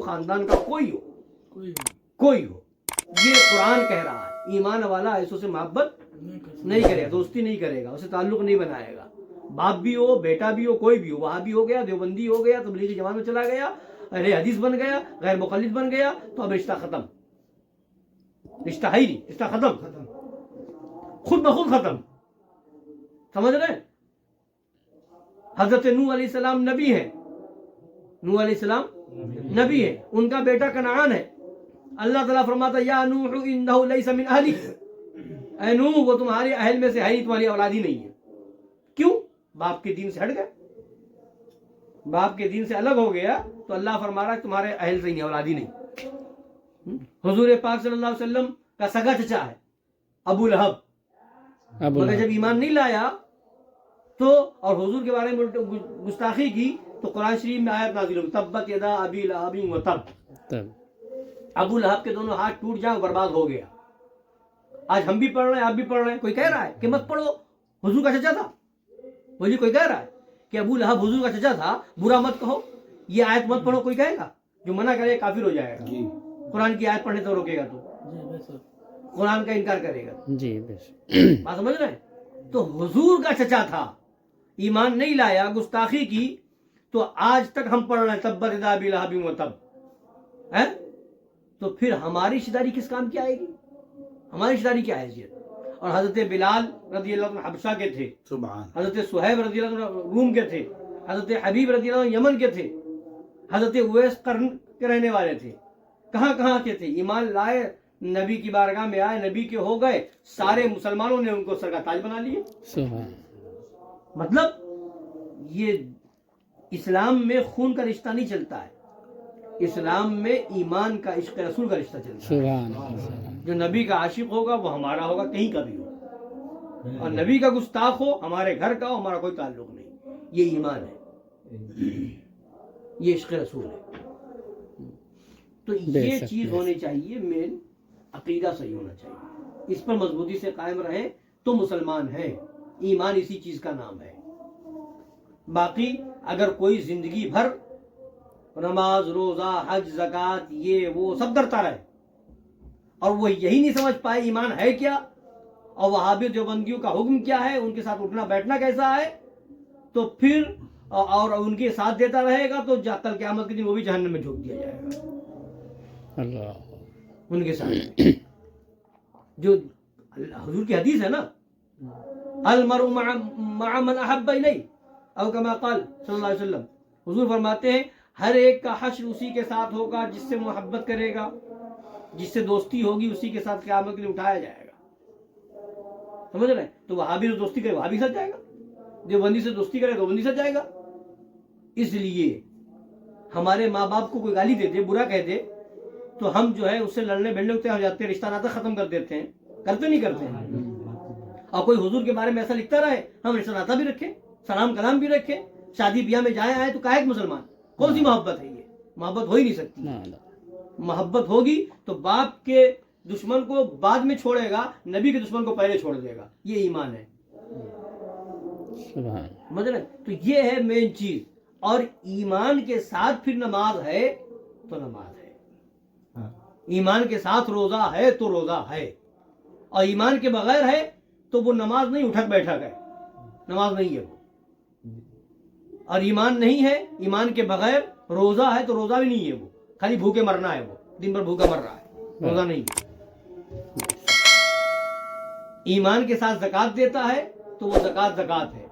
خاندان کا کوئی ہو، یہ قرآن کہہ رہا ہے ایمان والا ایسوں سے محبت نہیں کرے گا، دوستی نہیں کرے گا، اسے تعلق نہیں بنائے گا، باپ بھی ہو بیٹا بھی ہو کوئی بھی ہو، وہابی ہو گیا دیوبندی ہو گیا تبلیغی جماعت میں چلا گیا اہل حدیث بن گیا غیر مقلد بن گیا تو اب رشتہ ختم، رشتہ ہے ہی نہیں، رشتہ ختم، خود بخود ختم، سمجھ رہے ہیں؟ حضرت نوح علیہ السلام نبی ہے، نوح علیہ السلام نبی ہے، ان کا بیٹا کنعان ہے، اللہ تعالیٰ فرماتا یا نوح انہ لیس من اہلک، اے نوح وہ تمہارے اہل میں سے ہے ہی، تمہاری اولاد ہی نہیں ہے، کیوں؟ باپ کے دین سے ہٹ گئے، باپ کے دین سے الگ ہو گیا تو اللہ فرما رہا ہے تمہارے اہل سے ہی نہیں، اولاد ہی نہیں۔ حضور پاک صلی اللہ علیہ وسلم کا سگا چچا ہے ابو لہب، مگر جب ایمان نہیں لایا تو اور حضور کے بارے میں گستاخی کی تو قرآن شریف میں آیت نازل ہوئی تبت یدا ابی لہب وتب، ابو لہب کے دونوں ہاتھ ٹوٹ جائیں برباد ہو گیا۔ آج ہم بھی پڑھ رہے ہیں آپ بھی پڑھ رہے ہیں، کوئی کہہ رہا ہے کہ مت پڑھو حضور کا چچا تھا، بولیے کوئی کہہ رہا ہے کہ ابو لہب حضور کا چچا تھا برا مت کہو، یہ آیت مت پڑھو، کوئی کہے گا؟ جو منع کرے کافر ہو جائے گا، قرآن کی آیت پڑھنے تو روکے گا تو قرآن کا انکار کرے گا، بات سمجھ رہے ہیں؟ تو حضور کا چچا تھا، ایمان نہیں لایا گستاخی کی تو آج تک ہم پڑھ رہے ہیں تبت یدا ابی لہب وتب، تو پھر ہماری رشتہ داری کس کام کی آئے گی؟ ہماری رشتہ داری کیا حیثیت؟ اور حضرت بلال رضی اللہ عنہ حبشہ کے تھے، حضرت صہیب رضی اللہ عنہ روم کے تھے، حضرت حبیب رضی اللہ عنہ یمن کے تھے، حضرت اویس قرن کے رہنے والے تھے، کہاں کے تھے، ایمان لائے نبی کی بارگاہ میں آئے نبی کے ہو گئے، سارے مسلمانوں نے ان کو سر کا تاج بنا لیے۔ مطلب یہ اسلام میں خون کا رشتہ نہیں چلتا ہے، اسلام میں ایمان کا عشق رسول کا رشتہ چلتا ہے، جو نبی کا عاشق ہوگا وہ ہمارا ہوگا کہیں کا بھی ہو، اور نبی کا گستاخ ہو ہمارے گھر کا ہو ہمارا کوئی تعلق نہیں، یہ ایمان ہے، یہ عشق رسول ہے۔ تو یہ چیز ہونی چاہیے، مین عقیدہ صحیح ہونا چاہیے، اس پر مضبوطی سے قائم رہیں تو مسلمان ہیں، ایمان اسی چیز کا نام ہے۔ باقی اگر کوئی زندگی بھر نماز روزہ حج زکوٰۃ یہ وہ سب کرتا رہے اور وہ یہی نہیں سمجھ پائے ایمان ہے کیا اور وہابی دیوبندیوں کا حکم کیا ہے، ان کے ساتھ اٹھنا بیٹھنا کیسا ہے، تو پھر اور ان کے ساتھ دیتا رہے گا تو کل قیامت کے دن وہ بھی جہنم میں جھونک دیا جائے گا اللہ ان کے ساتھ۔ جو حضور کی حدیث ہے نا المرء مع من احب الیہ او کما قال صلی اللہ علیہ وسلم، حضور فرماتے ہیں ہر ایک کا حشر اسی کے ساتھ ہوگا جس سے محبت کرے گا، جس سے دوستی ہوگی اسی کے ساتھ قیامت کے لیے اٹھایا جائے گا، سمجھ رہے ہیں؟ تو وہابی سے دوستی کرے وہابی ساتھ جائے گا، دیوبندی سے دوستی کرے دیوبندی ساتھ جائے گا۔ اس لیے ہمارے ماں باپ کو کوئی گالی دے دے برا کہہ دے تو ہم جو ہے اس سے لڑنے بھڑنے ہوتے ہو جاتے ہیں، رشتہ ناطہ ختم کر دیتے ہیں، کرتے نہیں کرتے ہیں؟ اور کوئی حضور کے بارے میں ایسا لکھتا رہے ہم رشتہ ناطہ بھی رکھیں سلام کلام بھی رکھیں، شادی بیاہ میں جائیں آئے تو کہا ایک مسلمان، کون سی محبت ہے؟ یہ محبت ہو ہی نہیں سکتی۔ محبت ہوگی تو باپ کے دشمن کو بعد میں چھوڑے گا، نبی کے دشمن کو پہلے چھوڑ دے گا، یہ ایمان ہے، مطلب تو یہ ہے مین چیز۔ اور ایمان کے ساتھ پھر نماز ہے تو نماز ہے، ایمان کے ساتھ روزہ ہے تو روزہ ہے، اور ایمان کے بغیر ہے تو وہ نماز نہیں اٹھک بیٹھک ہے، نماز نہیں ہے وہ۔ اور ایمان نہیں ہے، ایمان کے بغیر روزہ ہے تو روزہ بھی نہیں ہے، وہ خالی بھوکے مرنا ہے، وہ دن بھر بھوکا مر رہا ہے، روزہ نہیں ہے۔ ایمان کے ساتھ زکوٰۃ دیتا ہے تو وہ زکوٰۃ ہے،